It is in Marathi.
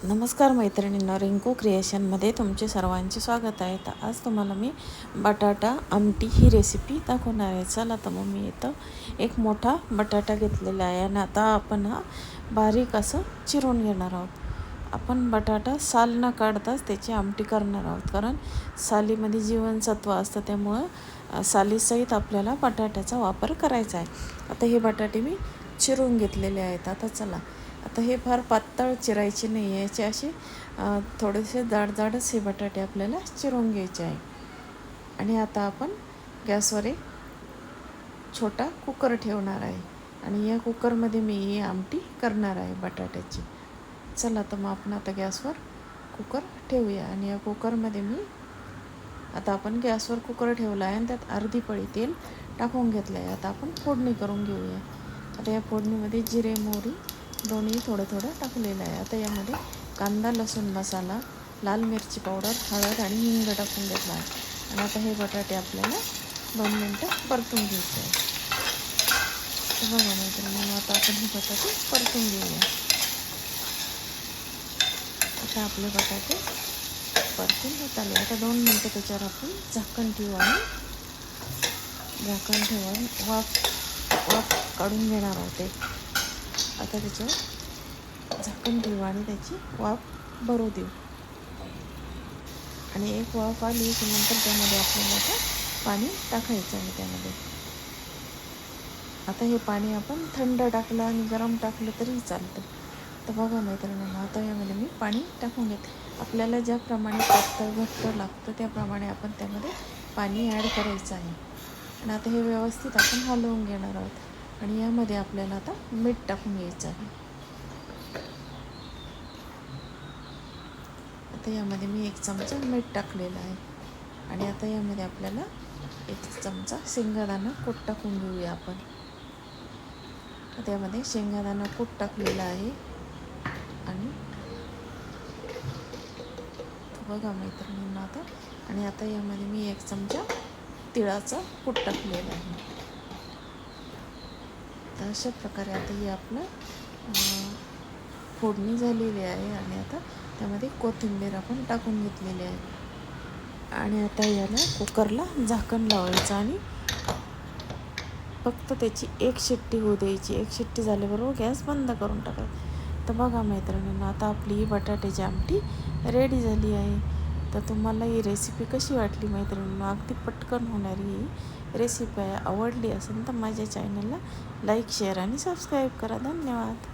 नमस्कार मैत्रिणींनो, रिंकू क्रिएशनमध्ये तुमचे सर्वांचे स्वागत आहे. तर आज तुम्हाला मी बटाटा आमटी ही रेसिपी दाखवणार आहे. चला तर मग मी इथं एक मोठा बटाटा घेतलेला आहे आणि आता आपण हा बारीक असं चिरून घेणार आहोत. आपण बटाटा साल न काढताच त्याची आमटी करणार आहोत, कारण सालीमध्ये जीवनसत्व असतं, त्यामुळं सालीसहित आपल्याला बटाट्याचा वापर करायचा आहे. आता हे बटाटे मी चिरून घेतलेले आहेत. आता चला, आता हे फार पातळ चिरायचे नाही आहे, याचे असे थोडेसे जाडच हे बटाटे आपल्याला चिरून घ्यायचे आहे. आणि आता आपण गॅसवर एक छोटा कुकर ठेवणार आहे आणि या कुकरमध्ये मी ही आमटी करणार आहे बटाट्याची. चला तर मग आपण आता गॅसवर कुकर ठेवूया आणि या कुकरमध्ये आता आपण गॅसवर कुकर ठेवला आहे आणि त्यात अर्धी पळी तेल टाकून घेतलं आहे. आता आपण फोडणी करून घेऊया. आता या फोडणीमध्ये जिरे मोहरी दोन्ही थोडं टाकलेलं आहे. आता यामध्ये कांदा लसूण मसाला, लाल मिरची पावडर, हळद आणि हिंग टाकून घेतला आहे. आणि आता हे बटाटे आपल्याला 2 मिनटं परतून घ्यायचे आहे. तर बघा मैत्रिणींनो, आता आपण हे बटाटे परतून घेऊया. आता आपले बटाटे परतून होत आले. आता 2 मिनटं त्याच्यावर आपण झाकण ठेवू आणि झाकण ठेवून वाफ काढून घेणार आहोत. आता त्याच्यावर झाकण ठेवू आणि त्याची वाफ भरू देऊ. आणि एक वाफ आली की नंतर त्यामध्ये आपल्याला आता पाणी टाकायचं आहे. त्यामध्ये आता हे पाणी आपण थंड टाकलं आणि गरम टाकलं तरी चालतं. तर बघा मैत्रिणींनो, आता यामध्ये मी पाणी टाकून घेते. आपल्याला ज्याप्रमाणे पातळ घट्ट लागतं त्याप्रमाणे आपण त्यामध्ये पाणी ॲड करायचं आहे. आणि आता हे व्यवस्थित आपण हलवून घेणार आहोत. आणि यामध्ये आपल्याला आता मीठ टाकून घ्यायचं आहे. आता यामध्ये मी 1 चमचा मीठ टाकलेलं आहे. आणि आता यामध्ये आपल्याला 1 चमचा शेंगदाणा कूट टाकून घेऊया आपण. त्यामध्ये शेंगदाणा कूट टाकलेला आहे. आणि बघा मैत्रिणींना आता, आणि आता यामध्ये मी 1 चमचा तिळाचा कूट टाकलेला आहे. तर अशा प्रकारे आता ही आपलं फोडणी झालेली आहे. आणि आता त्यामध्ये कोथिंबीर आपण टाकून घेतलेली आहे. आणि आता याला कुकरला झाकण लावायचं आणि फक्त त्याची 1 शिट्टी होऊ द्यायची. 1 शिट्टी झाल्याबरोबर गॅस बंद करून टाकायचा. तर बघा मैत्रिणींना, आता आपली ही बटाट्याची आमटी रेडी झाली आहे. तर तुम्हाला ही रेसिपी कशी वाटली मैत्रिणींनो? अगदी पटकन होणारी ही रेसिपी आहे. आवडली असेल तर माझ्या चॅनलला लाईक, शेअर आणि सबस्क्राईब करा. धन्यवाद.